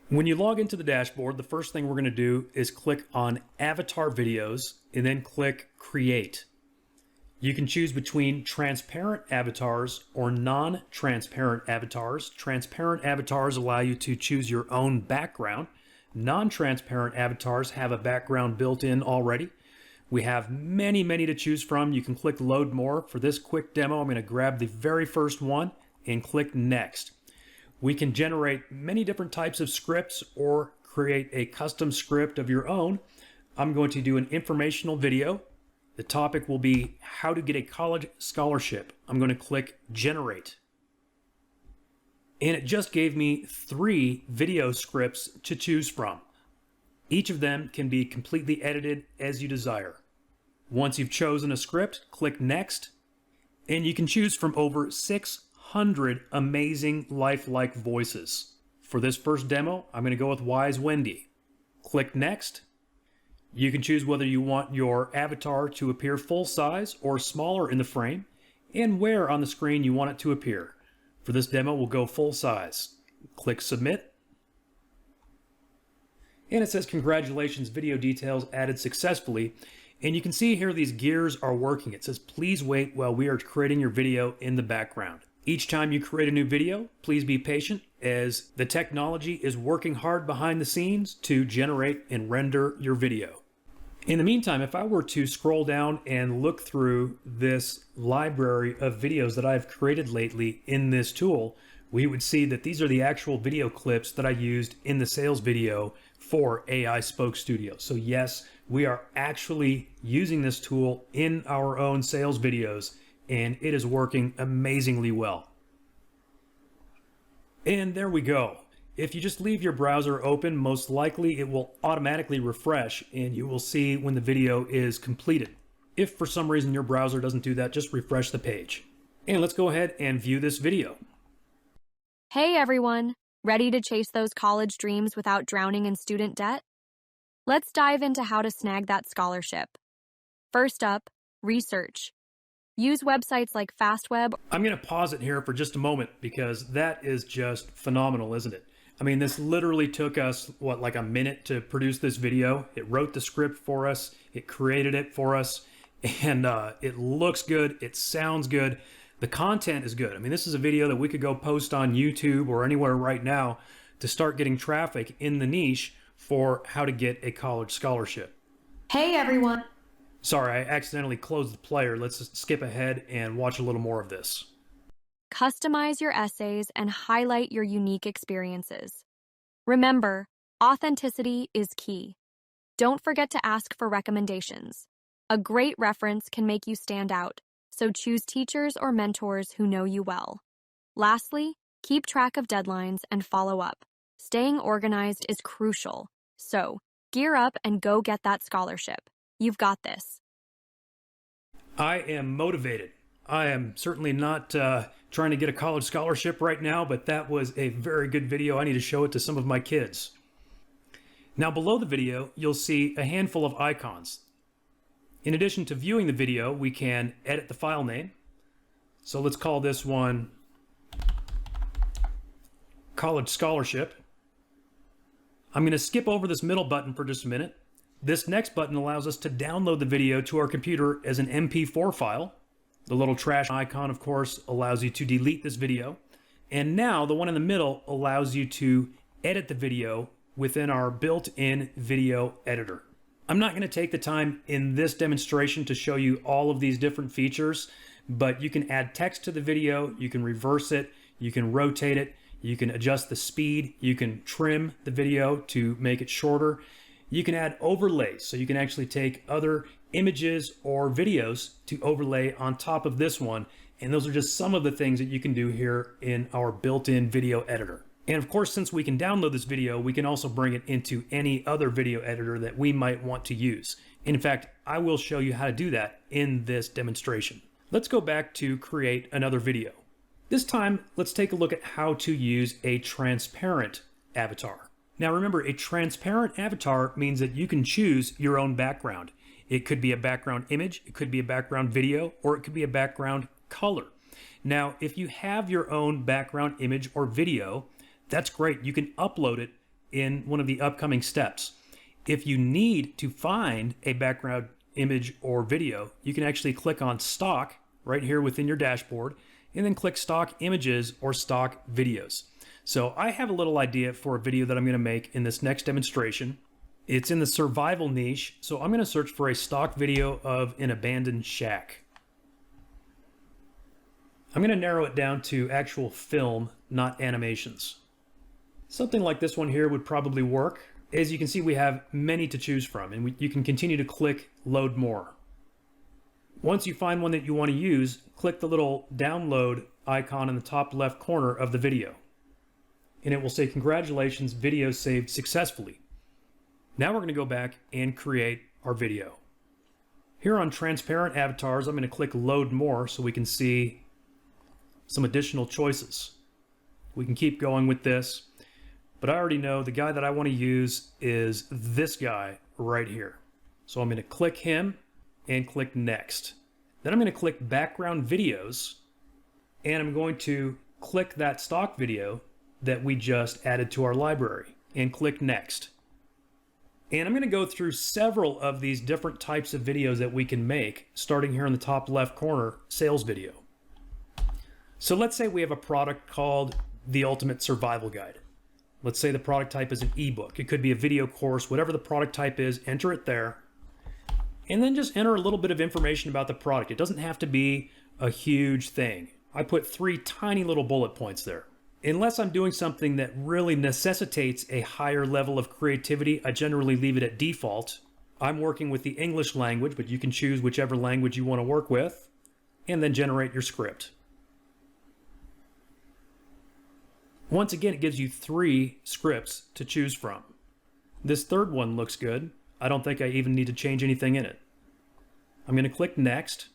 When you log into the dashboard, the first thing we're going to do is click on Avatar Videos and then click Create. You can choose between transparent avatars or non-transparent avatars. Transparent avatars allow you to choose your own background. Non-transparent avatars have a background built in already. We have many to choose from. You can click Load More. For this quick demo, I'm going to grab the very first one and click Next. We can generate many different types of scripts or create a custom script of your own. I'm going to do an informational video. The topic will be how to get a college scholarship. I'm going to click Generate. And it just gave me 3 video scripts to choose from. Each of them can be completely edited as you desire. Once you've chosen a script, click Next, and you can choose from over 600 amazing lifelike voices. For this first demo, I'm going to go with Wise Wendy. Click Next. You can choose whether you want your avatar to appear full size or smaller in the frame, and where on the screen you want it to appear. For this demo, we'll go full size. Click Submit. And it says, congratulations, video details added successfully. And you can see here these gears are working. It says, please wait while we are creating your video in the background. Each time you create a new video, please be patient as the technology is working hard behind the scenes to generate and render your video. In the meantime, if I were to scroll down and look through this library of videos that I've created lately in this tool, we would see that these are the actual video clips that I used in the sales video for AISpokeStudio. So yes, we are actually using this tool in our own sales videos, and it is working amazingly well. And there we go. If you just leave your browser open, most likely it will automatically refresh and you will see when the video is completed. If for some reason your browser doesn't do that, just refresh the page. And let's go ahead and view this video. Hey everyone, ready to chase those college dreams without drowning in student debt? Let's dive into how to snag that scholarship. First up, research. Use websites like FastWeb. I'm going to pause it here for just a moment because that is just phenomenal, isn't it? I mean, this literally took us, like a minute to produce this video. It wrote the script for us, it created it for us, and it looks good, it sounds good. The content is good. I mean, this is a video that we could go post on YouTube or anywhere right now to start getting traffic in the niche for how to get a college scholarship. Hey everyone. Sorry, I accidentally closed the player. Let's just skip ahead and watch a little more of this. Customize your essays and highlight your unique experiences. Remember, authenticity is key. Don't forget to ask for recommendations. A great reference can make you stand out, so choose teachers or mentors who know you well. Lastly, keep track of deadlines and follow up. Staying organized is crucial, so gear up and go get that scholarship. You've got this. I am motivated. I am certainly not trying to get a college scholarship right now, but that was a very good video. I need to show it to some of my kids. Now below the video, you'll see a handful of icons. In addition to viewing the video, we can edit the file name. So let's call this one College Scholarship. I'm going to skip over this middle button for just a minute. This next button allows us to download the video to our computer as an MP4 file. The little trash icon, of course, allows you to delete this video. And now the one in the middle allows you to edit the video within our built-in video editor. I'm not going to take the time in this demonstration to show you all of these different features, but you can add text to the video, you can reverse it, you can rotate it, you can adjust the speed, you can trim the video to make it shorter. You can add overlays, so you can actually take other images or videos to overlay on top of this one. And those are just some of the things that you can do here in our built-in video editor. And of course, since we can download this video, we can also bring it into any other video editor that we might want to use. In fact, I will show you how to do that in this demonstration. Let's go back to create another video. This time, let's take a look at how to use a transparent avatar. Now remember, a transparent avatar means that you can choose your own background. It could be a background image, it could be a background video, or it could be a background color. Now, if you have your own background image or video, that's great. You can upload it in one of the upcoming steps. If you need to find a background image or video, you can actually click on stock right here within your dashboard and then click stock images or stock videos. So I have a little idea for a video that I'm going to make in this next demonstration. It's in the survival niche, so I'm going to search for a stock video of an abandoned shack. I'm going to narrow it down to actual film, not animations. Something like this one here would probably work. As you can see, we have many to choose from, and you can continue to click load more. Once you find one that you want to use, click the little download icon in the top left corner of the video. And it will say, congratulations, video saved successfully. Now we're going to go back and create our video. Here on transparent avatars, I'm going to click load more so we can see some additional choices. We can keep going with this, but I already know the guy that I want to use is this guy right here. So I'm going to click him and click next. Then I'm going to click background videos, and I'm going to click that stock video that we just added to our library and click next. And I'm going to go through several of these different types of videos that we can make, starting here in the top left corner, sales video. So let's say we have a product called the Ultimate Survival Guide. Let's say the product type is an ebook. It could be a video course, whatever the product type is, enter it there. And then just enter a little bit of information about the product. It doesn't have to be a huge thing. I put 3 tiny little bullet points there. Unless I'm doing something that really necessitates a higher level of creativity, I generally leave it at default. I'm working with the English language, but you can choose whichever language you want to work with, and then generate your script. Once again, it gives you 3 scripts to choose from. This third one looks good. I don't think I even need to change anything in it. I'm going to click next,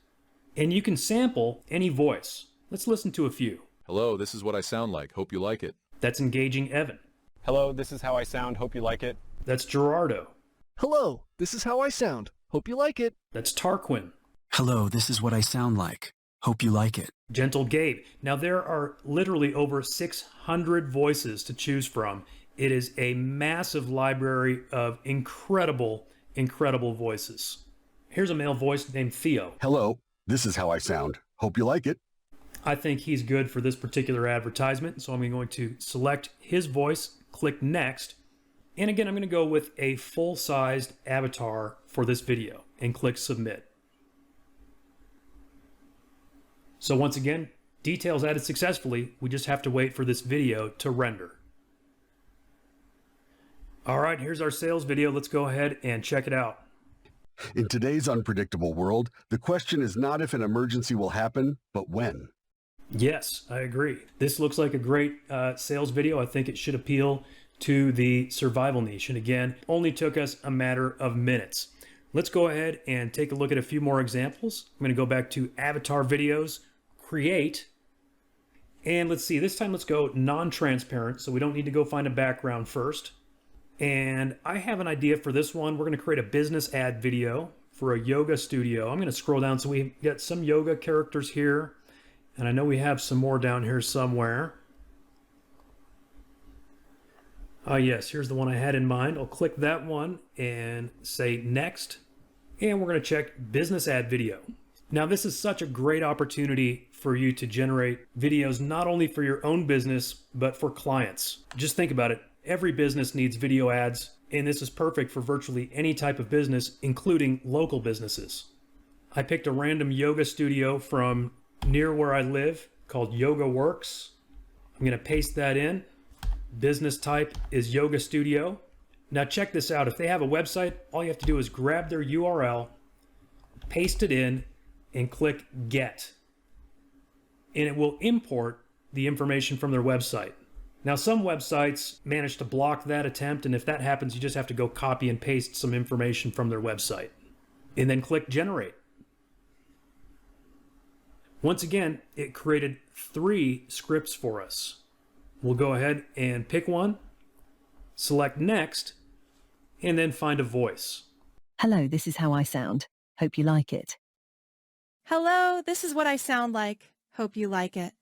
and you can sample any voice. Let's listen to a few. Hello, this is what I sound like. Hope you like it. That's engaging Evan. Hello, this is how I sound. Hope you like it. That's Gerardo. Hello, this is how I sound. Hope you like it. That's Tarquin. Hello, this is what I sound like. Hope you like it. Gentle Gabe. Now there are literally over 600 voices to choose from. It is a massive library of incredible voices. Here's a male voice named Theo. Hello, this is how I sound. Hope you like it. I think he's good for this particular advertisement, so I'm going to select his voice, click next, and again, I'm going to go with a full-sized avatar for this video and click submit. So once again, details added successfully. We just have to wait for this video to render. All right, here's our sales video. Let's go ahead and check it out. In today's unpredictable world, the question is not if an emergency will happen, but when. Yes, I agree. This looks like a great sales video. I think it should appeal to the survival niche. And again, only took us a matter of minutes. Let's go ahead and take a look at a few more examples. I'm going to go back to avatar videos, create, and let's see, this time let's go non-transparent, so we don't need to go find a background first. And I have an idea for this one. We're going to create a business ad video for a yoga studio. I'm going to scroll down so we get some yoga characters here. And I know we have some more down here somewhere. Yes, here's the one I had in mind. I'll click that one and say next. And we're going to check business ad video. Now, this is such a great opportunity for you to generate videos not only for your own business, but for clients. Just think about it. Every business needs video ads, and this is perfect for virtually any type of business, including local businesses. I picked a random yoga studio from near where I live called Yoga Works. I'm going to paste that in. Business type is Yoga Studio. Now check this out. If they have a website, all you have to do is grab their URL, paste it in, and click Get. And it will import the information from their website. Now some websites manage to block that attempt, and if that happens, you just have to go copy and paste some information from their website. And then click Generate. Once again, it created 3 scripts for us. We'll go ahead and pick one, select next, and then find a voice. Hello, this is how I sound. Hope you like it. Hello, this is what I sound like. Hope you like it.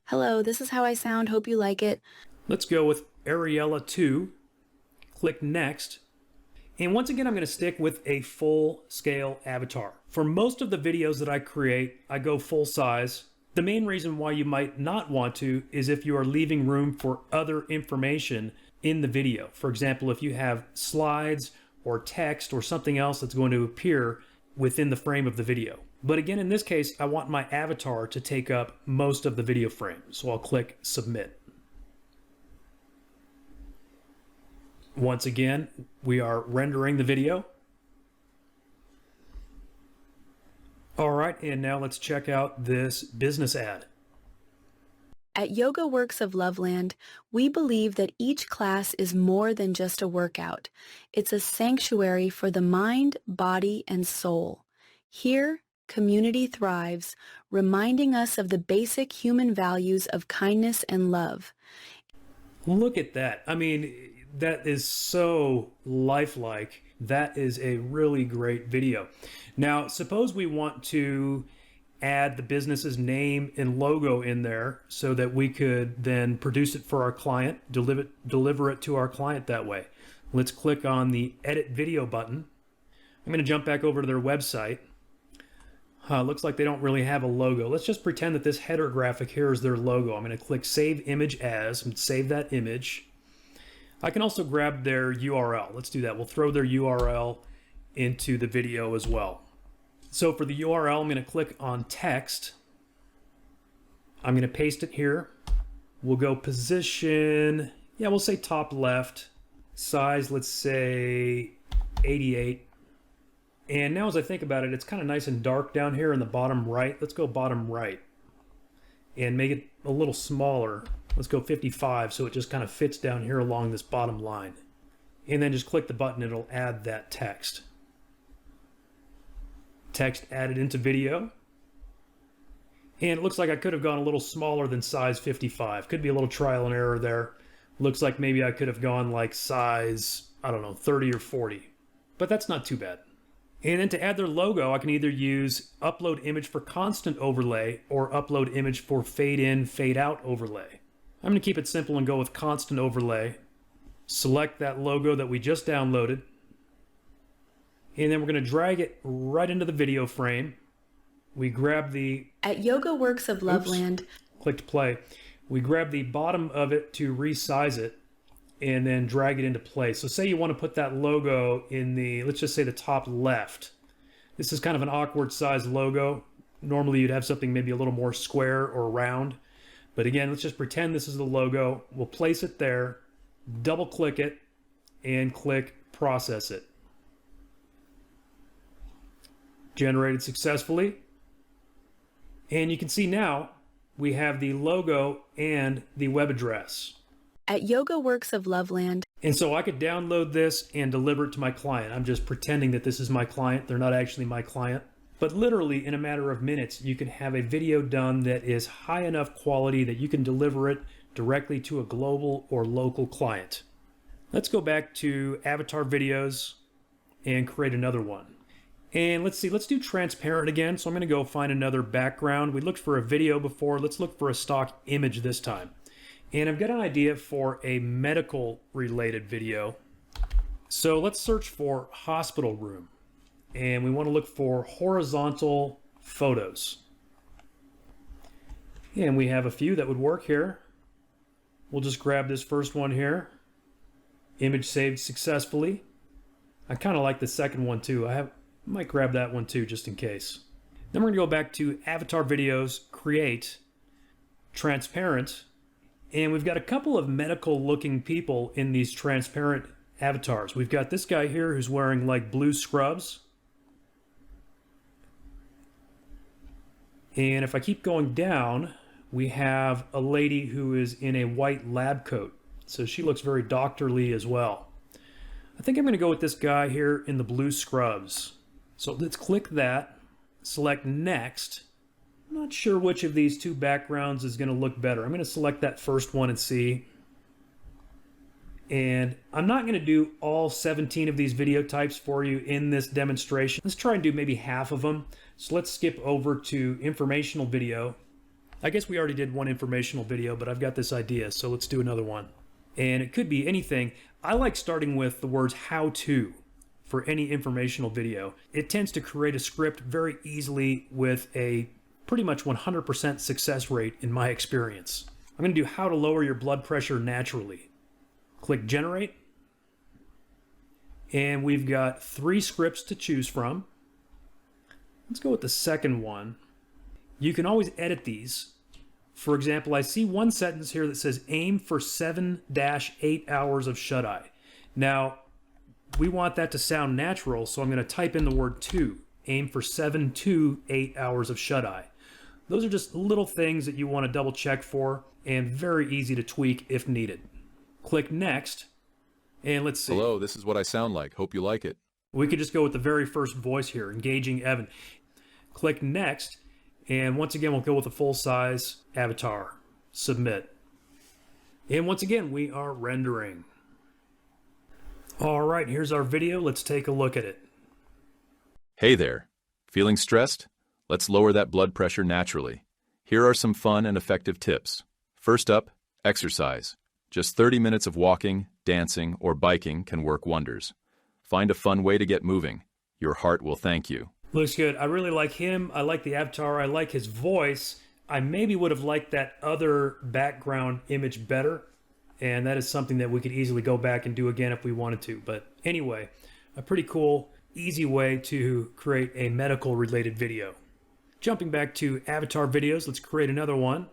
Hello, this is how I sound. Hope you like it. Let's go with Ariella 2, click Next. And once again, I'm going to stick with a full scale avatar. For most of the videos that I create, I go full size. The main reason why you might not want to is if you are leaving room for other information in the video. For example, if you have slides or text or something else that's going to appear within the frame of the video. But again, in this case, I want my avatar to take up most of the video frame. So I'll click Submit. Once again, we are rendering the video. All right, and now let's check out this business ad. At Yoga Works of Loveland, we believe that each class is more than just a workout. It's a sanctuary for the mind, body, and soul. Here, community thrives, reminding us of the basic human values of kindness and love. Look at that. I mean, that is so lifelike. That is a really great video. Now, suppose we want to add the business's name and logo in there so that we could then produce it for our client, deliver it to our client that way. Let's click on the Edit Video button. I'm going to jump back over to their website. Looks like they don't really have a logo. Let's just pretend that this header graphic here is their logo. I'm going to click Save Image As and save that image. I can also grab their URL. Let's do that. We'll throw their URL into the video as well. So for the URL, I'm going to click on text. I'm going to paste it here. We'll go position, we'll say top left. Size, let's say 88. And now as I think about it, it's kind of nice and dark down here in the bottom right. Let's go bottom right and make it a little smaller. Let's go 55 so it just kind of fits down here along this bottom line. And then just click the button, it'll add that text. Text added into video. And it looks like I could have gone a little smaller than size 55. Could be a little trial and error there. Looks like maybe I could have gone like size, 30 or 40. But that's not too bad. And then to add their logo, I can either use upload image for constant overlay or upload image for fade in, fade out overlay. I'm going to keep it simple and go with constant overlay. Select that logo that we just downloaded. And then we're going to drag it right into the video frame. We grab the... At Yoga Works of Loveland. Clicked play. We grab the bottom of it to resize it and then drag it into place. So say you want to put that logo in the, let's just say the top left. This is kind of an awkward size logo. Normally you'd have something maybe a little more square or round. But again, let's just pretend this is the logo. We'll place it there, double click it, and click process it. Generated successfully. And you can see now we have the logo and the web address. At Yoga Works of Loveland. And so I could download this and deliver it to my client. I'm just pretending that this is my client. They're not actually my client. But literally in a matter of minutes, you can have a video done that is high enough quality that you can deliver it directly to a global or local client. Let's go back to avatar videos and create another one. And let's see, let's do transparent again. So I'm going to go find another background. We looked for a video before. Let's look for a stock image this time. And I've got an idea for a medical related video. So let's search for hospital room. And we want to look for horizontal photos. And we have a few that would work here. We'll just grab this first one here. Image saved successfully. I kind of like the second one too. I might grab that one too, just in case. Then we're going to go back to Avatar Videos, Create, Transparent, and we've got a couple of medical-looking people in these transparent avatars. We've got this guy here who's wearing like blue scrubs. And if I keep going down, we have a lady who is in a white lab coat. So she looks very doctorly as well. I think I'm going to go with this guy here in the blue scrubs. So let's click that, select Next. I'm not sure which of these two backgrounds is going to look better. I'm going to select that first one and see. And I'm not going to do all 17 of these video types for you in this demonstration. Let's try and do maybe half of them. So let's skip over to informational video. I guess we already did one informational video, but I've got this idea, so let's do another one. And it could be anything. I like starting with the words how to for any informational video. It tends to create a script very easily with a pretty much 100% success rate in my experience. I'm going to do how to lower your blood pressure naturally. Click generate. And we've got 3 scripts to choose from. Let's go with the second one. You can always edit these. For example, I see one sentence here that says aim for 7-8 hours of shut-eye. Now, we want that to sound natural, so I'm going to type in the word to. Aim for 7 to 8 hours of shut-eye. Those are just little things that you want to double check for and very easy to tweak if needed. Click next, and let's see. Hello, this is what I sound like. Hope you like it. We could just go with the very first voice here, engaging Evan. Click next, and once again, we'll go with a full-size avatar. Submit. And once again, we are rendering. All right, here's our video. Let's take a look at it. Hey there. Feeling stressed? Let's lower that blood pressure naturally. Here are some fun and effective tips. First up, exercise. Just 30 minutes of walking, dancing, or biking can work wonders. Find a fun way to get moving. Your heart will thank you. Looks good. I really like him. I like the avatar. I like his voice. I maybe would have liked that other background image better. And that is something that we could easily go back and do again if we wanted to. But anyway, a pretty cool, easy way to create a medical related video. Jumping back to avatar videos, let's create another one.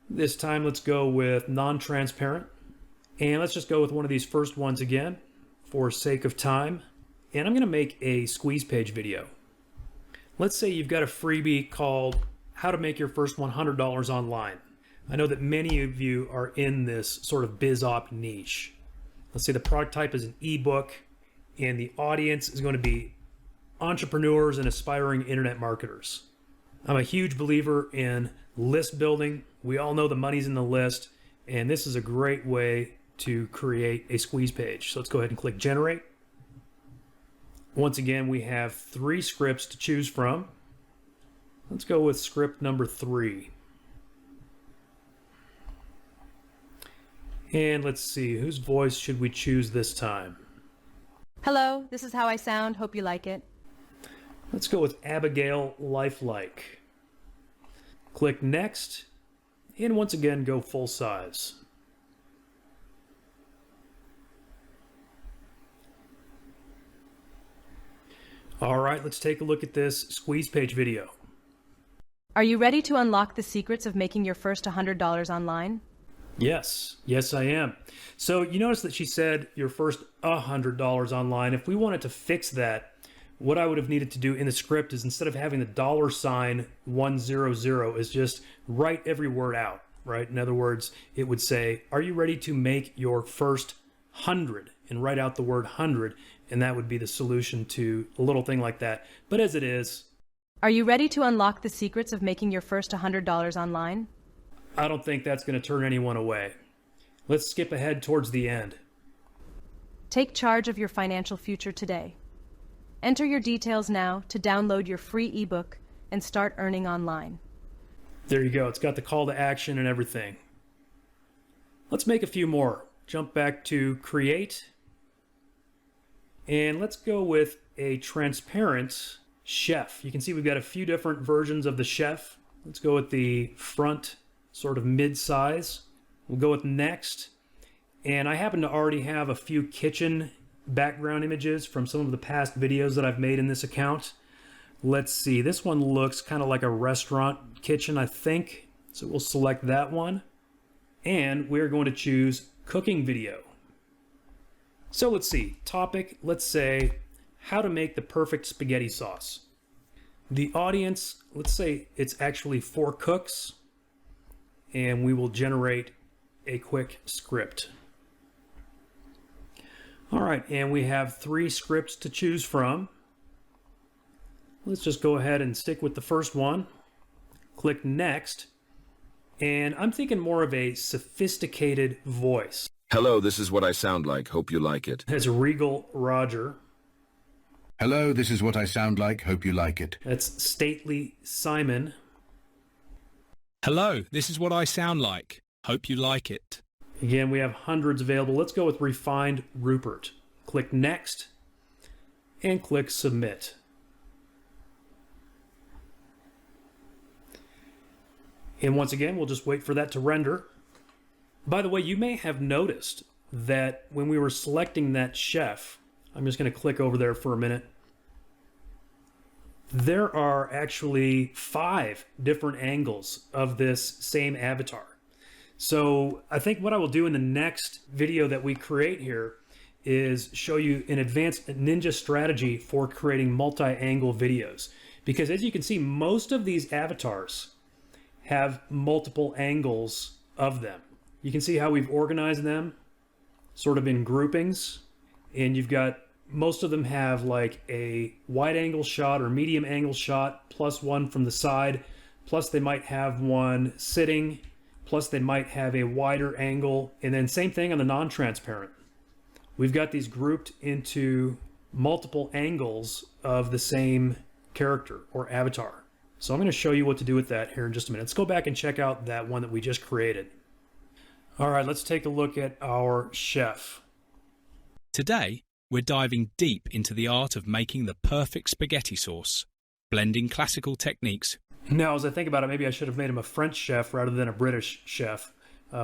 This time let's go with non-transparent. And let's just go with one of these first ones again for sake of time. And I'm going to make a squeeze page video. Let's say you've got a freebie called How to Make Your First $100 Online. I know that many of you are in this sort of biz op niche. Let's say the product type is an ebook and the audience is going to be entrepreneurs and aspiring internet marketers. I'm a huge believer in list building. We all know the money's in the list, and this is a great way to create a squeeze page. So let's go ahead and click generate. Once again, we have 3 scripts to choose from. Let's go with script number 3. And let's see, whose voice should we choose this time? Hello, this is how I sound. Hope you like it. Let's go with Abigail Lifelike. Click next, and once again, go full size. All right, let's take a look at this squeeze page video. Are you ready to unlock the secrets of making your first $100 online? Yes, I am. So you notice that she said your first $100 online. If we wanted to fix that, what I would have needed to do in the script is instead of having the $100 is just write every word out, right? In other words, it would say, are you ready to make your first 100? And write out the word 100, and that would be the solution to a little thing like that. But as it is, are you ready to unlock the secrets of making your first $100 online? I don't think that's going to turn anyone away. Let's skip ahead towards the end. Take charge of your financial future today. Enter your details now to download your free ebook and start earning online. There you go. It's got the call to action and everything. Let's make a few more. Jump back to create. And let's go with a transparent chef. You can see we've got a few different versions of the chef. Let's go with the front sort of mid-size. We'll go with next. And I happen to already have a few kitchen background images from some of the past videos that I've made in this account. Let's see, this one looks kind of like a restaurant kitchen, I think. So we'll select that one. And we're going to choose cooking video. So let's see, topic, let's say how to make the perfect spaghetti sauce. The audience, let's say it's actually 4 cooks, and we will generate a quick script. All right, and we have 3 scripts to choose from. Let's just go ahead and stick with the first one. Click next. And I'm thinking more of a sophisticated voice. Hello, this is what I sound like. Hope you like it. As Regal Roger. Hello, this is what I sound like. Hope you like it. That's Stately Simon. Hello, this is what I sound like. Hope you like it. Again, we have hundreds available. Let's go with Refined Rupert. Click Next and click Submit. And once again, we'll just wait for that to render. By the way, you may have noticed that when we were selecting that chef, I'm just going to click over there for a minute. There are actually 5 different angles of this same avatar. So I think what I will do in the next video that we create here is show you an advanced ninja strategy for creating multi-angle videos. Because as you can see, most of these avatars have multiple angles of them. You can see how we've organized them sort of in groupings, and you've got most of them have like a wide angle shot or medium angle shot plus one from the side, plus they might have one sitting, plus they might have a wider angle, and then same thing on the non-transparent. We've got these grouped into multiple angles of the same character or avatar. So I'm going to show you what to do with that here in just a minute. Let's go back and check out that one that we just created. All right, let's take a look at our chef. Today, we're diving deep into the art of making the perfect spaghetti sauce, blending classical techniques. Now, as I think about it, maybe I should have made him a French chef rather than a British chef.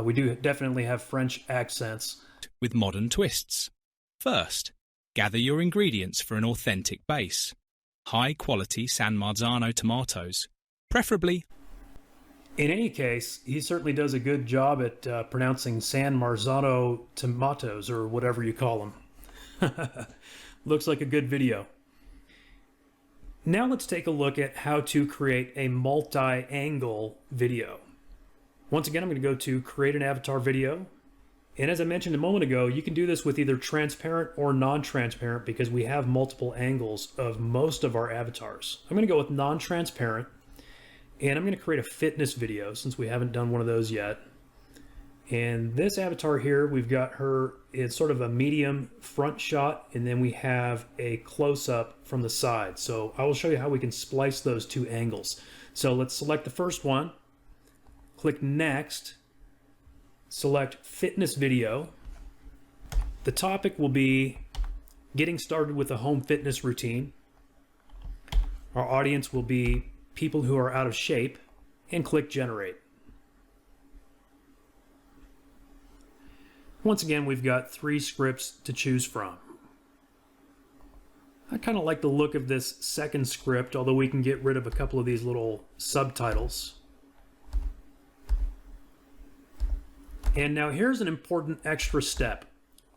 We do definitely have French accents. With modern twists. First, gather your ingredients for an authentic base. High-quality San Marzano tomatoes, preferably. In any case, he certainly does a good job at pronouncing San Marzano tomatoes, or whatever you call them. Looks like a good video. Now let's take a look at how to create a multi-angle video. Once again, I'm going to go to Create an Avatar Video. And as I mentioned a moment ago, you can do this with either transparent or non-transparent because we have multiple angles of most of our avatars. I'm going to go with non-transparent, and I'm going to create a fitness video since we haven't done one of those yet. And this avatar here, we've got her, it's sort of a medium front shot, and then we have a close-up from the side. So I will show you how we can splice those 2 angles. So let's select the first one, click Next, select Fitness Video. The topic will be getting started with a home fitness routine. Our audience will be people who are out of shape, and click Generate. Once again, we've got 3 scripts to choose from. I kind of like the look of this second script, although we can get rid of a couple of these little subtitles. And now here's an important extra step.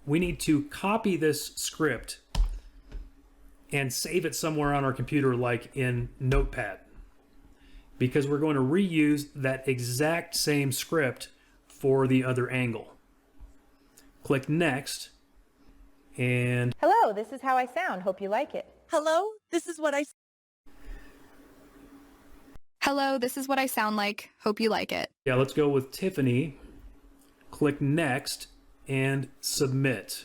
We need to copy this script and save it somewhere on our computer, like in Notepad, because we're going to reuse that exact same script for the other angle. Click Next, and hello, this is how I sound. Hope you like it. Hello, this is what I sound like. Hope you like it. Yeah, let's go with Tiffany. Click Next and Submit.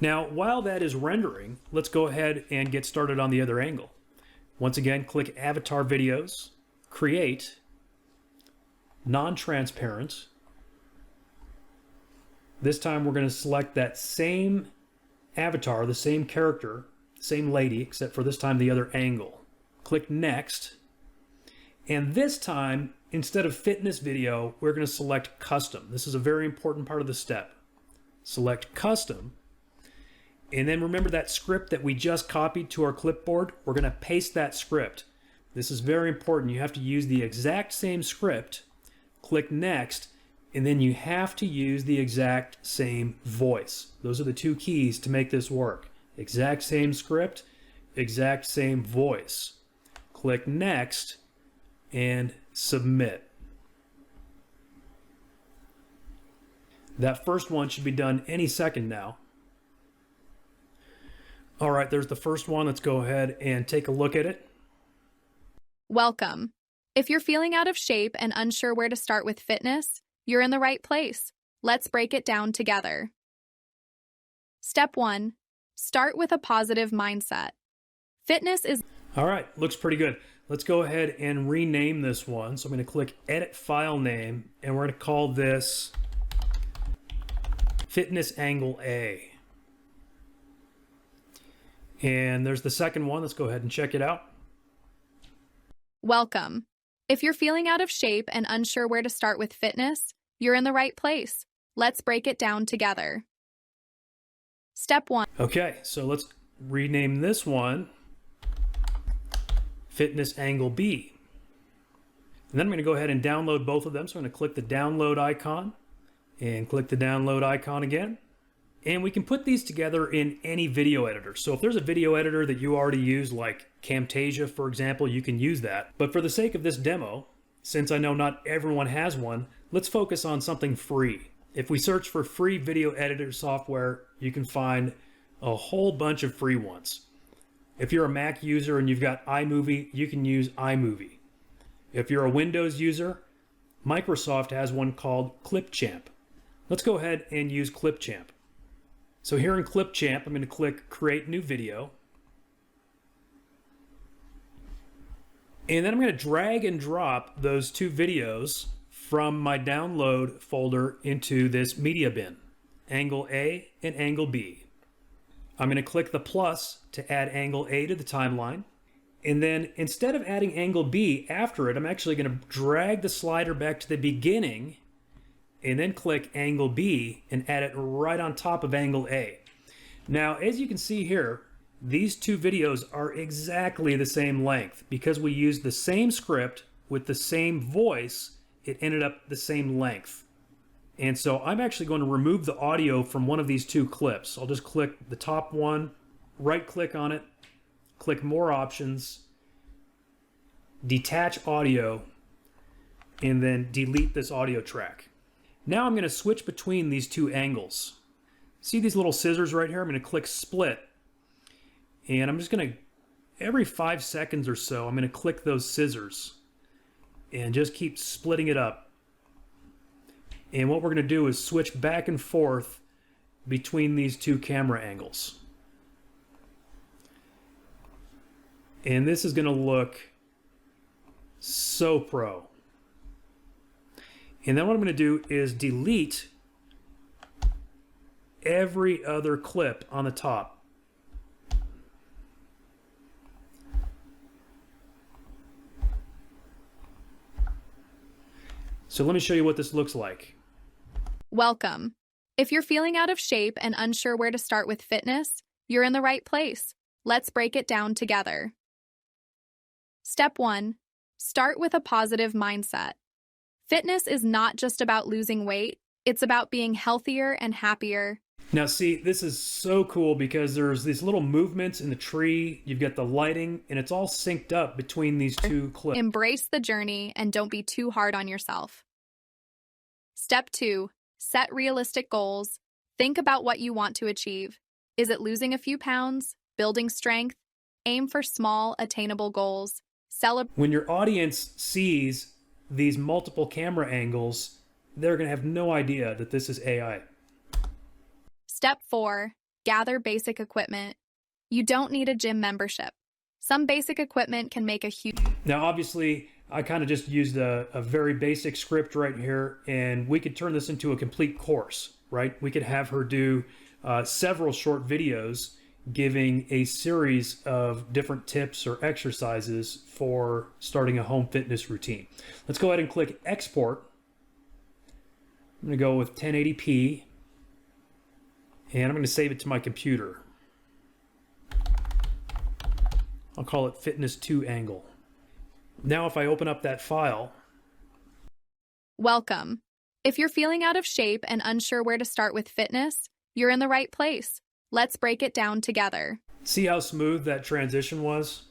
Now, while that is rendering, let's go ahead and get started on the other angle. Once again, click Avatar Videos, Create, Non-Transparent. This time we're going to select that same avatar, the same character, same lady, except for this time the other angle. Click Next. And this time, instead of Fitness Video, we're going to select Custom. This is a very important part of the step. Select Custom. And then remember that script that we just copied to our clipboard? We're going to paste that script. This is very important. You have to use the exact same script. Click Next. And then you have to use the exact same voice. Those are the 2 keys to make this work. Exact same script, exact same voice. Click Next and Submit. That first one should be done any second now. All right, there's the first one. Let's go ahead and take a look at it. Welcome. If you're feeling out of shape and unsure where to start with fitness, you're in the right place. Let's break it down together. Step 1. Start with a positive mindset. Fitness is... All right, looks pretty good. let's go ahead and rename this one. So I'm going to click Edit File Name, and we're going to call this Fitness Angle A. And there's the second one. Let's go ahead and check it out. Welcome. If you're feeling out of shape and unsure where to start with fitness, you're in the right place. Let's break it down together. Step 1. Okay, so let's rename this one Fitness Angle B. And then I'm going to go ahead and download both of them. So I'm going to click the download icon and click the download icon again. And we can put these together in any video editor. So if there's a video editor that you already use, like Camtasia, for example, you can use that. But for the sake of this demo, since I know not everyone has one, let's focus on something free. If we search for free video editor software, you can find a whole bunch of free ones. If you're a Mac user and you've got iMovie, you can use iMovie. If you're a Windows user, Microsoft has one called Clipchamp. Let's go ahead and use Clipchamp. So here in Clipchamp, I'm going to click Create New Video. And then I'm going to drag and drop those two videos from my download folder into this media bin, Angle A and Angle B. I'm going to click the plus to add Angle A to the timeline. And then instead of adding Angle B after it, I'm actually going to drag the slider back to the beginning and then click Angle B and add it right on top of Angle A. Now, as you can see here, these two videos are exactly the same length. Because we used the same script with the same voice, it ended up the same length. And so I'm actually going to remove the audio from one of these two clips. I'll just click the top one, right click on it, click More Options, Detach Audio, and then delete this audio track. Now I'm going to switch between these two angles. See these little scissors right here? I'm going to click Split. And I'm just going to, every 5 seconds or so, I'm going to click those scissors and just keep splitting it up. And what we're going to do is switch back and forth between these two camera angles. And this is going to look so pro. And then what I'm going to do is delete every other clip on the top. So let me show you what this looks like. Welcome. If you're feeling out of shape and unsure where to start with fitness, you're in the right place. Let's break it down together. Step 1. Start with a positive mindset. Fitness is not just about losing weight, it's about being healthier and happier. Now see, this is so cool because there's these little movements in the tree, you've got the lighting, and it's all synced up between these two clips. Embrace the journey and don't be too hard on yourself. Step 2. Set realistic goals. Think about what you want to achieve. Is it losing a few pounds? Building strength? Aim for small, attainable goals. When your audience sees these multiple camera angles, they're going to have no idea that this is AI. Step 4. Gather basic equipment. You don't need a gym membership. Some basic equipment can make a huge... Now, obviously, I kind of just used a very basic script right here, and we could turn this into a complete course, right? We could have her do several short videos giving a series of different tips or exercises for starting a home fitness routine. Let's go ahead and click Export. I'm going to go with 1080p, and I'm going to save it to my computer. I'll call it Fitness 2 Angle. Now if I open up that file... Welcome. If you're feeling out of shape and unsure where to start with fitness, you're in the right place. Let's break it down together. See how smooth that transition was?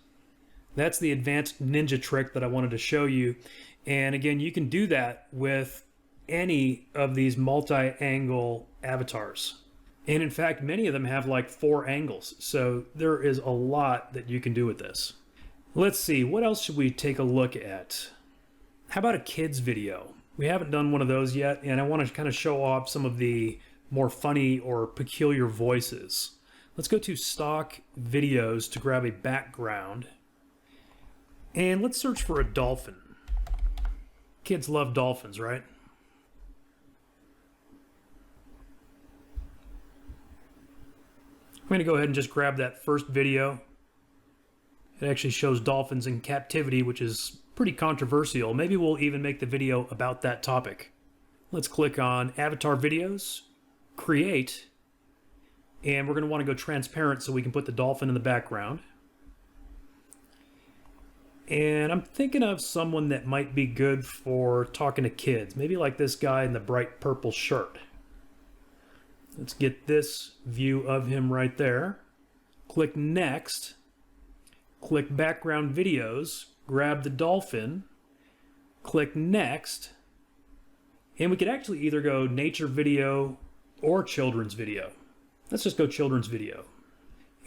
That's the advanced ninja trick that I wanted to show you. And again, you can do that with any of these multi-angle avatars. And in fact, many of them have like 4 angles. So there is a lot that you can do with this. Let's see, what else should we take a look at? How about a kids video? We haven't done one of those yet, and I want to kind of show off some of the more funny or peculiar voices. Let's go to stock videos to grab a background. And let's search for a dolphin. Kids love dolphins, right? I'm going to go ahead and just grab that first video. It actually shows dolphins in captivity, which is pretty controversial. Maybe we'll even make the video about that topic. Let's click on Avatar Videos, Create, and we're going to want to go transparent so we can put the dolphin in the background. And I'm thinking of someone that might be good for talking to kids. Maybe like this guy in the bright purple shirt. Let's get this view of him right there. Click Next. Click Background Videos. Grab the dolphin. Click Next. And we could actually either go nature video or children's video. Let's just go children's video.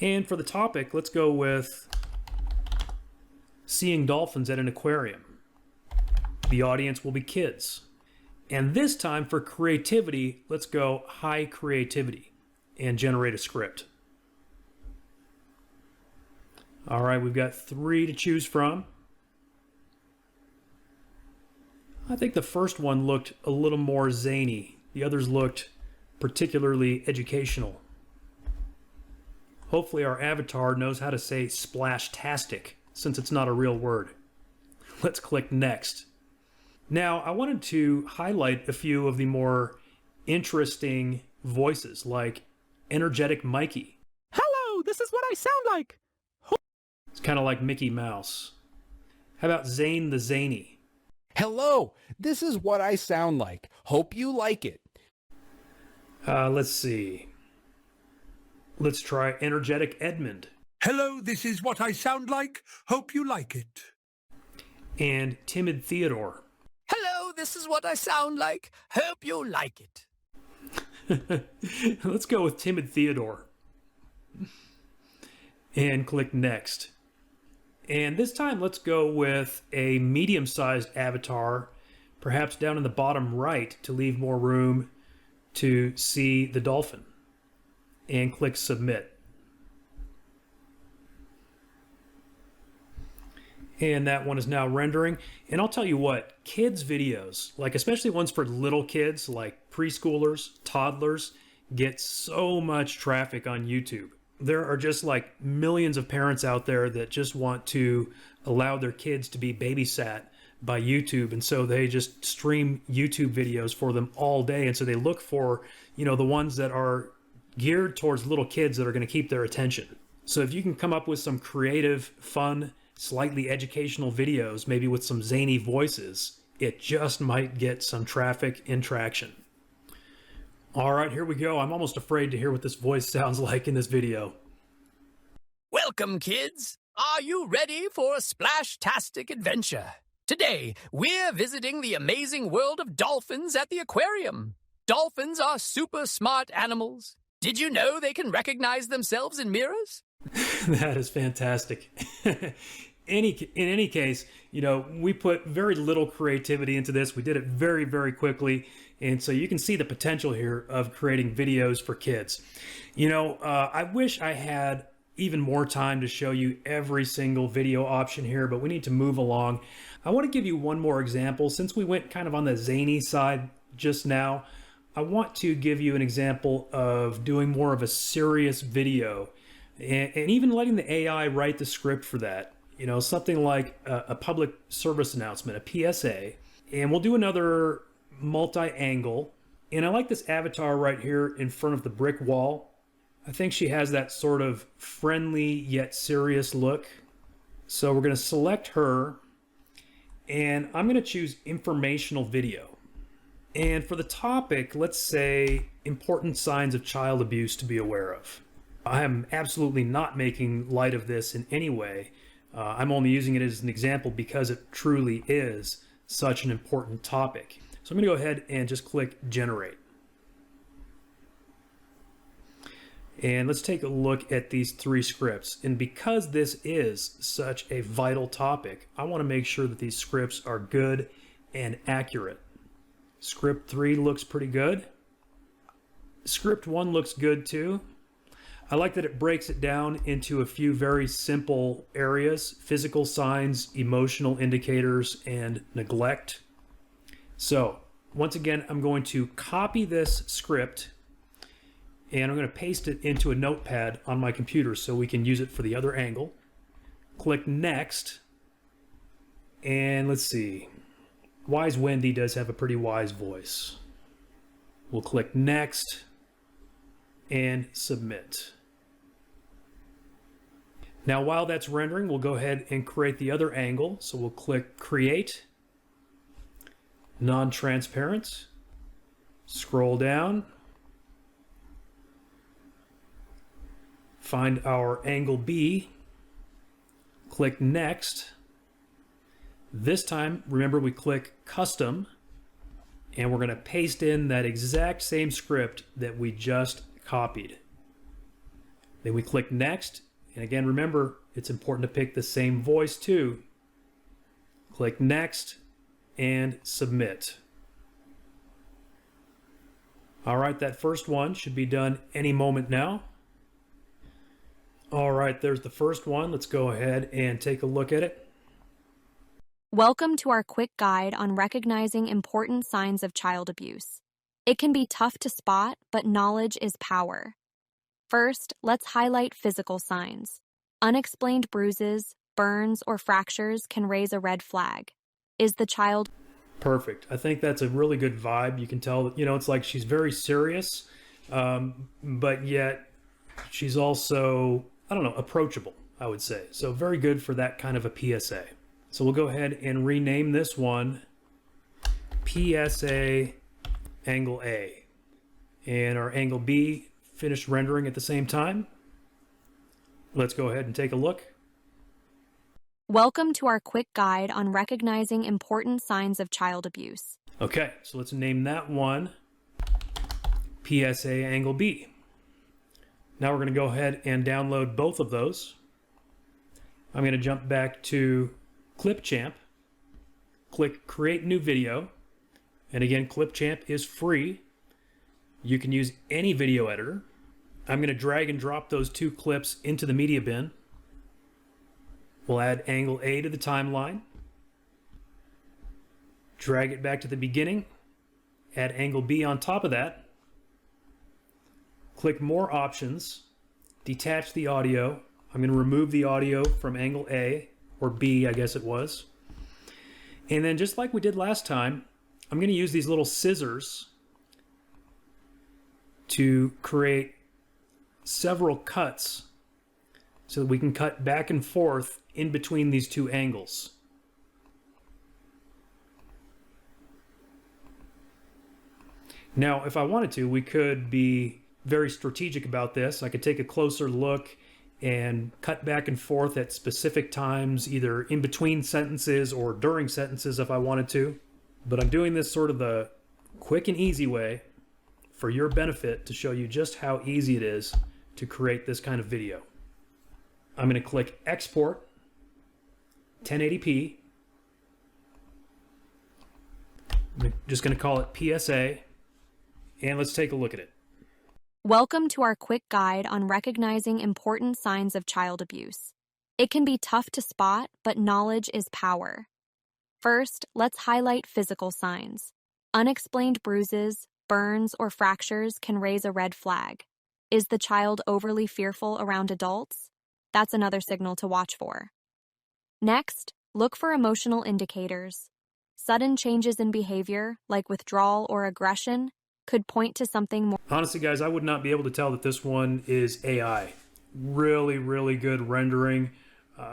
And for the topic, let's go with seeing dolphins at an aquarium. The audience will be kids. And this time for creativity, let's go high creativity and generate a script. All right, we've got 3 to choose from. I think the first one looked a little more zany. The others looked particularly educational. Hopefully our avatar knows how to say splash-tastic, since it's not a real word. Let's click Next. Now, I wanted to highlight a few of the more interesting voices, like Energetic Mikey. Hello, this is what I sound like. It's kind of like Mickey Mouse. How about Zane the Zany? Hello, this is what I sound like. Hope you like it. Let's see. Let's try Energetic Edmund. Hello, this is what I sound like. Hope you like it. And Timid Theodore. Hello, this is what I sound like. Hope you like it. Let's go with Timid Theodore. And click Next. And this time, let's go with a medium-sized avatar, perhaps down in the bottom right to leave more room to see the dolphin. And click Submit. And that one is now rendering. And I'll tell you what, kids' videos, like especially ones for little kids, like preschoolers, toddlers, get so much traffic on YouTube. There are just like millions of parents out there that just want to allow their kids to be babysat by YouTube. And so they just stream YouTube videos for them all day. And so they look for, you know, the ones that are geared towards little kids that are going to keep their attention. So if you can come up with some creative, fun, slightly educational videos, maybe with some zany voices, it just might get some traffic and traction. All right, here we go. I'm almost afraid to hear what this voice sounds like in this video. Welcome, kids. Are you ready for a splash-tastic adventure? Today, we're visiting the amazing world of dolphins at the aquarium. Dolphins are super smart animals. Did you know they can recognize themselves in mirrors? That is fantastic. In any case, you know, we put very little creativity into this. We did it very, very quickly. And so you can see the potential here of creating videos for kids. You know, I wish I had even more time to show you every single video option here, but we need to move along. I want to give you one more example. Since we went kind of on the zany side just now, I want to give you an example of doing more of a serious video and even letting the AI write the script for that. You know, something like a public service announcement, a PSA. And we'll do another multi-angle. And I like this avatar right here in front of the brick wall. I think she has that sort of friendly yet serious look. So we're going to select her. And I'm going to choose informational video. And for the topic, let's say important signs of child abuse to be aware of. I am absolutely not making light of this in any way. I'm only using it as an example because it truly is such an important topic. So I'm going to go ahead and just click Generate. And let's take a look at these 3 scripts. And because this is such a vital topic, I want to make sure that these scripts are good and accurate. Script 3 looks pretty good. Script 1 looks good too. I like that it breaks it down into a few very simple areas: physical signs, emotional indicators, and neglect. So once again, I'm going to copy this script and I'm going to paste it into a notepad on my computer so we can use it for the other angle. Click next. And let's see. Wise Wendy does have a pretty wise voice. We'll click next and submit. Now while that's rendering, we'll go ahead and create the other angle. So we'll click create, non-transparent, scroll down, find our angle B, click next. This time, remember, we click custom, and we're going to paste in that exact same script that we just copied. Then we click next, and again, remember, it's important to pick the same voice too. Click next and submit. All right, that first one should be done any moment now. All right, there's the first one. Let's go ahead and take a look at it. Welcome to our quick guide on recognizing important signs of child abuse. It can be tough to spot, but knowledge is power. First, let's highlight physical signs. Unexplained bruises, burns, or fractures can raise a red flag. Is the child... Perfect. I think that's a really good vibe. You can tell, it's like she's very serious, but yet she's also, approachable, I would say. So very good for that kind of a PSA. So we'll go ahead and rename this one PSA Angle A. And our Angle B finished rendering at the same time. Let's go ahead and take a look. Welcome to our quick guide on recognizing important signs of child abuse. Okay, so let's name that one PSA Angle B. Now we're going to go ahead and download both of those. I'm going to jump back to Clipchamp, click Create New Video, and again, Clipchamp is free. You can use any video editor. I'm going to drag and drop those two clips into the media bin. We'll add Angle A to the timeline, drag it back to the beginning, add Angle B on top of that, click More Options, detach the audio. I'm going to remove the audio from Angle A, or B, I guess it was. And then just like we did last time, I'm going to use these little scissors to create several cuts so that we can cut back and forth in between these two angles. Now, if I wanted to, we could be very strategic about this. I could take a closer look and cut back and forth at specific times, either in between sentences or during sentences if I wanted to. But I'm doing this sort of the quick and easy way for your benefit to show you just how easy it is to create this kind of video. I'm going to click Export 1080p. I'm just going to call it PSA, and let's take a look at it. Welcome to our quick guide on recognizing important signs of child abuse. It can be tough to spot, but knowledge is power. First, let's highlight physical signs. Unexplained bruises, burns, or fractures can raise a red flag. Is the child overly fearful around adults? That's another signal to watch for. Next, look for emotional indicators. Sudden changes in behavior, like withdrawal or aggression, could point to something more. Honestly, guys, I would not be able to tell that this one is AI. Really, really good rendering,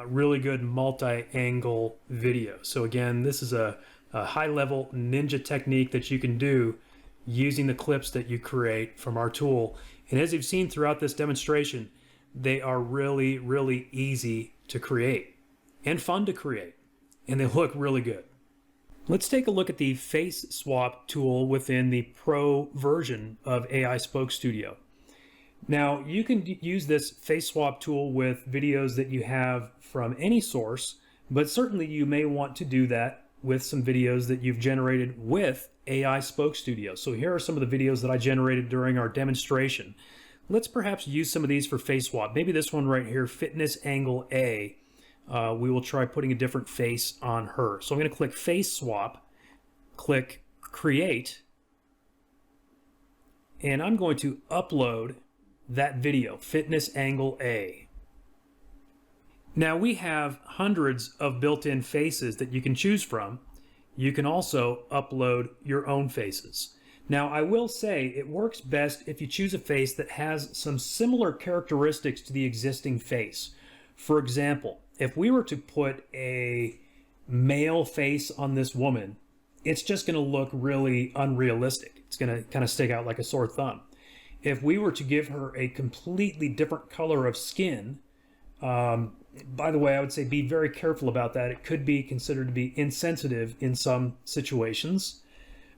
really good multi-angle video. So again, this is a high-level ninja technique that you can do using the clips that you create from our tool. And as you've seen throughout this demonstration, they are really, really easy to create and fun to create, and they look really good. Let's take a look at the face swap tool within the Pro version of AISpokeStudio. Now, you can use this face swap tool with videos that you have from any source, but certainly you may want to do that with some videos that you've generated with AISpokeStudio. So here are some of the videos that I generated during our demonstration. let's perhaps use some of these for face swap. Maybe this one right here, fitness angle A. We will try putting a different face on her. So I'm going to click face swap, click create, and I'm going to upload that video, fitness angle A. Now we have hundreds of built-in faces that you can choose from. You can also upload your own faces. Now I will say it works best if you choose a face that has some similar characteristics to the existing face. For example, if we were to put a male face on this woman, it's just going to look really unrealistic. It's going to kind of stick out like a sore thumb. If we were to give her a completely different color of skin, by the way, I would say be very careful about that. It could be considered to be insensitive in some situations.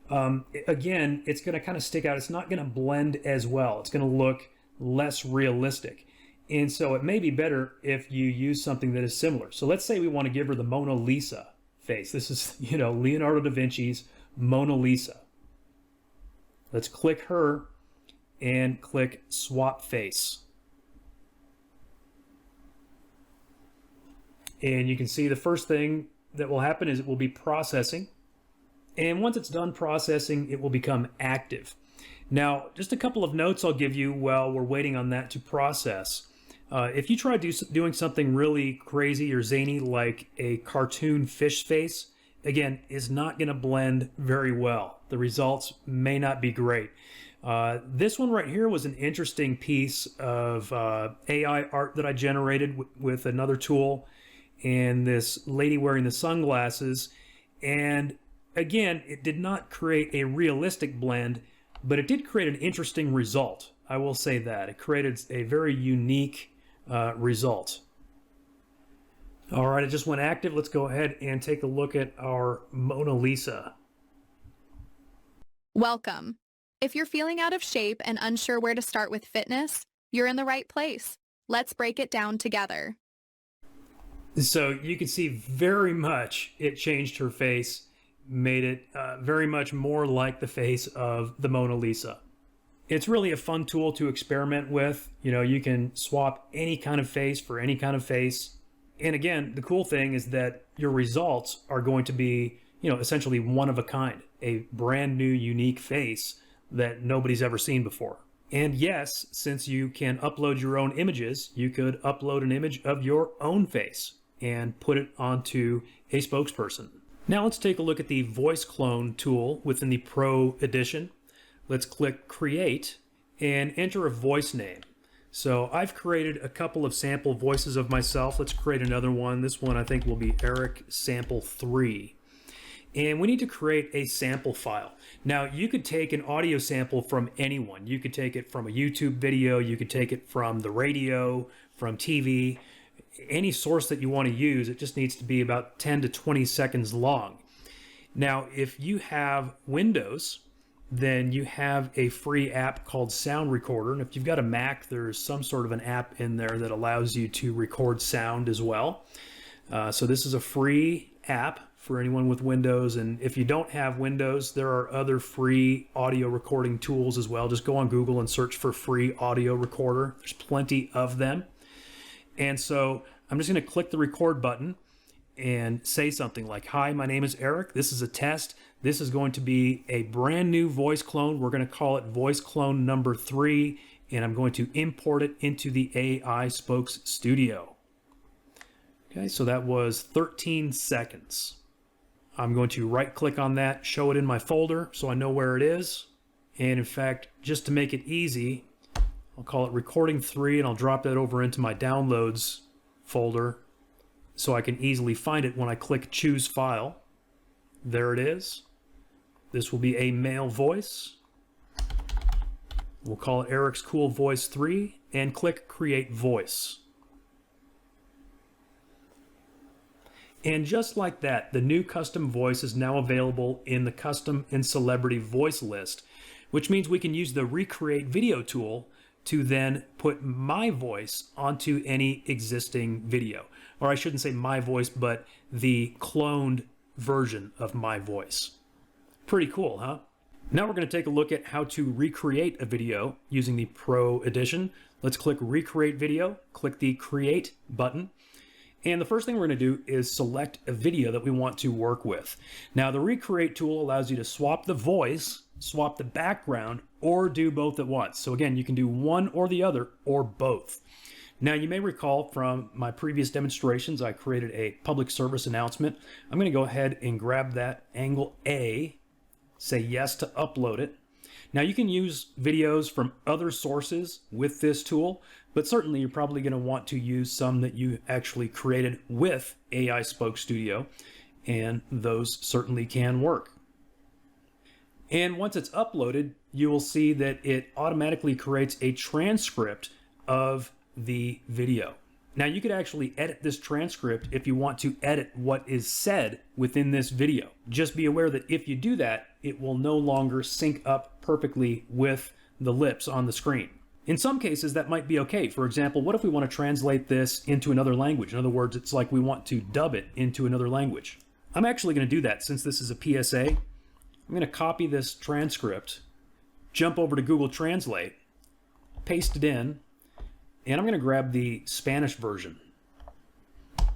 Again, it's going to kind of stick out. It's not going to blend as well. It's going to look less realistic. And so it may be better if you use something that is similar. So let's say we want to give her the Mona Lisa face. This is, Leonardo da Vinci's Mona Lisa. Let's click her and click swap face. And you can see the first thing that will happen is it will be processing. And once it's done processing, it will become active. Now, just a couple of notes I'll give you while we're waiting on that to process. If you try doing something really crazy or zany like a cartoon fish face, again, is not going to blend very well. The results may not be great. This one right here was an interesting piece of AI art that I generated with another tool, and this lady wearing the sunglasses. And again, it did not create a realistic blend, but it did create an interesting result. I will say that. It created a very unique result. All right, it just went active. Let's go ahead and take a look at our Mona Lisa. Welcome. If you're feeling out of shape and unsure where to start with fitness, you're in the right place. Let's break it down together. So you can see very much it changed her face, made it very much more like the face of the Mona Lisa. It's really a fun tool to experiment with. You can swap any kind of face for any kind of face. And again, the cool thing is that your results are going to be, essentially one of a kind, a brand new, unique face that nobody's ever seen before. And yes, since you can upload your own images, you could upload an image of your own face and put it onto a spokesperson. Now let's take a look at the voice clone tool within the Pro Edition. Let's click Create and enter a voice name. So I've created a couple of sample voices of myself. Let's create another one. This one I think will be Eric Sample 3. And we need to create a sample file. Now you could take an audio sample from anyone. You could take it from a YouTube video, you could take it from the radio, from TV, any source that you want to use. It just needs to be about 10 to 20 seconds long. Now if you have Windows, then you have a free app called Sound Recorder. And if you've got a Mac, there's some sort of an app in there that allows you to record sound as well. So this is a free app for anyone with Windows. And if you don't have Windows, there are other free audio recording tools as well. Just go on Google and search for free audio recorder. There's plenty of them. And so I'm just going to click the record button and say something like, "Hi, my name is Eric. This is a test. This is going to be a brand new voice clone. We're going to call it voice clone number 3, and I'm going to import it into the AISpokeStudio." Okay, so that was 13 seconds. I'm going to right click on that, show it in my folder so I know where it is. And in fact, just to make it easy, I'll call it recording 3 and I'll drop that over into my downloads folder so I can easily find it when I click choose file. There it is. This will be a male voice. We'll call it Eric's Cool Voice 3 and click create voice. And just like that, the new custom voice is now available in the custom and celebrity voice list, which means we can use the recreate video tool to then put my voice onto any existing video. Or I shouldn't say my voice, but the cloned version of my voice. Pretty cool, huh? Now we're going to take a look at how to recreate a video using the Pro Edition. Let's click Recreate Video, click the Create button. And the first thing we're going to do is select a video that we want to work with. Now the Recreate tool allows you to swap the voice, swap the background, or do both at once. So again, you can do one or the other, or both. Now you may recall from my previous demonstrations, I created a public service announcement. I'm going to go ahead and grab that angle A, say yes to upload it. Now you can use videos from other sources with this tool, but certainly you're probably going to want to use some that you actually created with AISpokeStudio, and those certainly can work. And once it's uploaded, you will see that it automatically creates a transcript of the video. Now you could actually edit this transcript if you want to edit what is said within this video. Just be aware that if you do that, it will no longer sync up perfectly with the lips on the screen. In some cases that might be okay. For example, what if we want to translate this into another language? In other words, it's like we want to dub it into another language. I'm actually going to do that since this is a PSA. I'm going to copy this transcript, jump over to Google Translate, paste it in, and I'm going to grab the Spanish version. I'm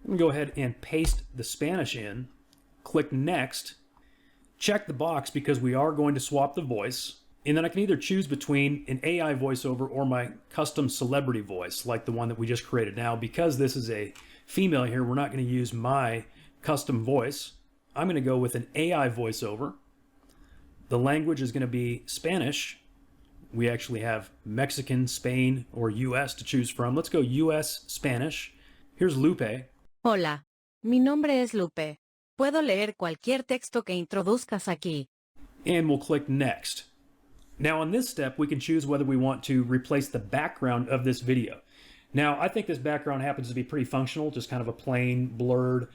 going to go ahead and paste the Spanish in, click Next, check the box because we are going to swap the voice, and then I can either choose between an AI voiceover or my custom celebrity voice, like the one that we just created. Now, because this is a female here, we're not going to use my custom voice. I'm going to go with an AI voiceover. The language is going to be Spanish. We actually have Mexican, Spain, or US to choose from. Let's go US Spanish. Here's Lupe. Hola, mi nombre es Lupe. Puedo leer cualquier texto que introduzcas aquí. And we'll click Next. Now on this step, we can choose whether we want to replace the background of this video. Now, I think this background happens to be pretty functional, just kind of a plain, blurred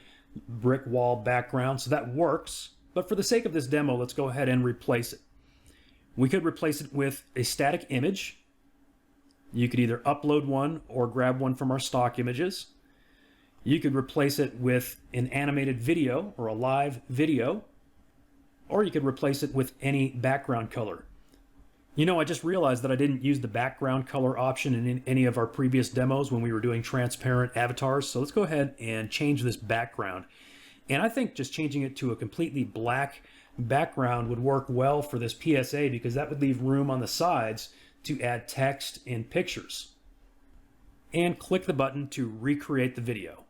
brick wall background, so that works. But for the sake of this demo, let's go ahead and replace it. We could replace it with a static image. You could either upload one or grab one from our stock images. You could replace it with an animated video or a live video, or you could replace it with any background color. You know, I just realized that I didn't use the background color option in any of our previous demos when we were doing transparent avatars. So let's go ahead and change this background. And I think just changing it to a completely black background would work well for this PSA because that would leave room on the sides to add text and pictures. And click the button to recreate the video.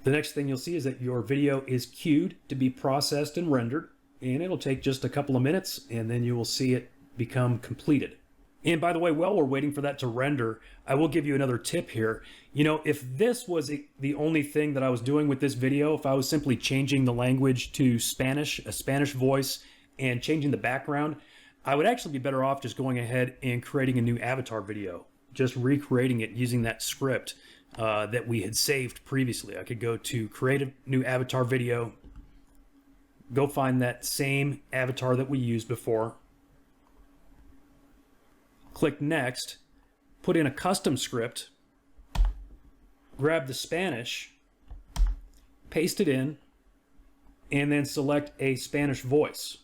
The next thing you'll see is that your video is queued to be processed and rendered, and it'll take just a couple of minutes and then you will see it become completed. And by the way, while we're waiting for that to render, I will give you another tip here. You know, if this was the only thing that I was doing with this video, if I was simply changing the language to Spanish, a Spanish voice, and changing the background, I would actually be better off just going ahead and creating a new avatar video, just recreating it using that script that we had saved previously. I could go to create a new avatar video, go find that same avatar that we used before, click Next, put in a custom script, grab the Spanish, paste it in, and then select a Spanish voice.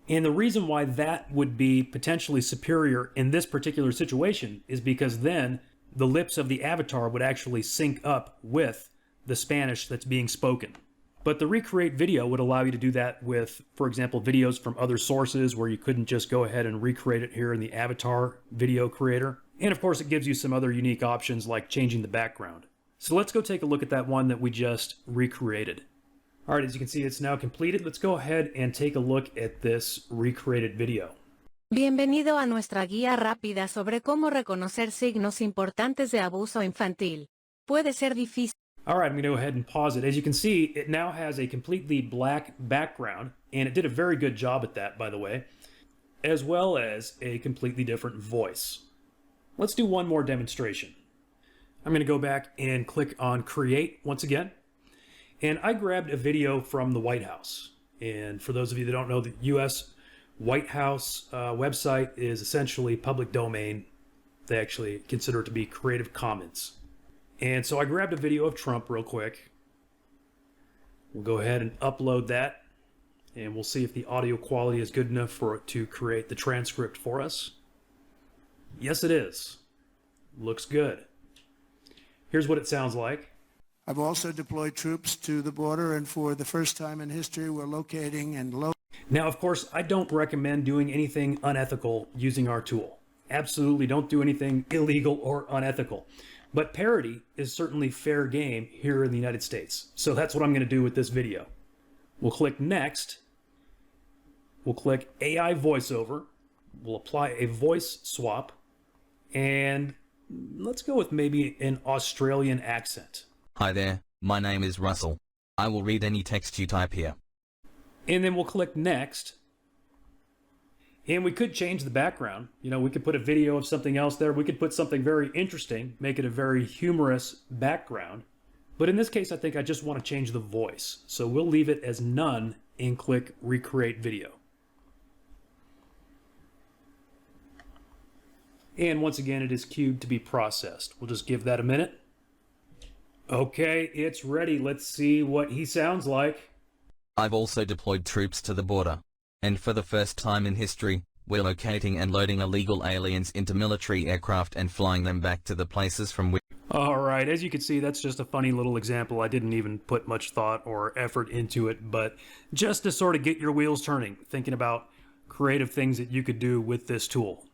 And the reason why that would be potentially superior in this particular situation is because then the lips of the avatar would actually sync up with the Spanish that's being spoken. But the recreate video would allow you to do that with, for example, videos from other sources where you couldn't just go ahead and recreate it here in the avatar video creator. And of course, it gives you some other unique options like changing the background. So let's go take a look at that one that we just recreated. All right, as you can see, it's now completed. Let's go ahead and take a look at this recreated video. Bienvenido a nuestra guía rápida sobre cómo reconocer signos importantes de abuso infantil. Puede ser difícil. All right, I'm going to go ahead and pause it. As you can see, it now has a completely black background, and it did a very good job at that, by the way, as well as a completely different voice. Let's do one more demonstration. I'm going to go back and click on Create once again, and I grabbed a video from the White House. And for those of you that don't know, the U.S. White House website is essentially public domain. They actually consider it to be Creative Commons. And so I grabbed a video of Trump real quick. We'll go ahead and upload that, and we'll see if the audio quality is good enough for it to create the transcript for us. Yes, it is. Looks good. Here's what it sounds like. I've also deployed troops to the border, and for the first time in history, we're locating and Now, of course, I don't recommend doing anything unethical using our tool. Absolutely don't do anything illegal or unethical. But parody is certainly fair game here in the United States. So that's what I'm going to do with this video. We'll click Next. We'll click AI VoiceOver. We'll apply a voice swap. And let's go with maybe an Australian accent. Hi there, my name is Russell. I will read any text you type here. And then we'll click Next. And we could change the background. You know, we could put a video of something else there. We could put something very interesting, make it a very humorous background. But in this case, I think I just want to change the voice. So we'll leave it as none and click Recreate Video. And once again, it is queued to be processed. We'll just give that a minute. Okay, it's ready. Let's see what he sounds like. I've also deployed troops to the border. And for the first time in history, we're locating and loading illegal aliens into military aircraft and flying them back to the places from which... All right, as you can see, that's just a funny little example. I didn't even put much thought or effort into it, but just to sort of get your wheels turning, thinking about creative things that you could do with this tool.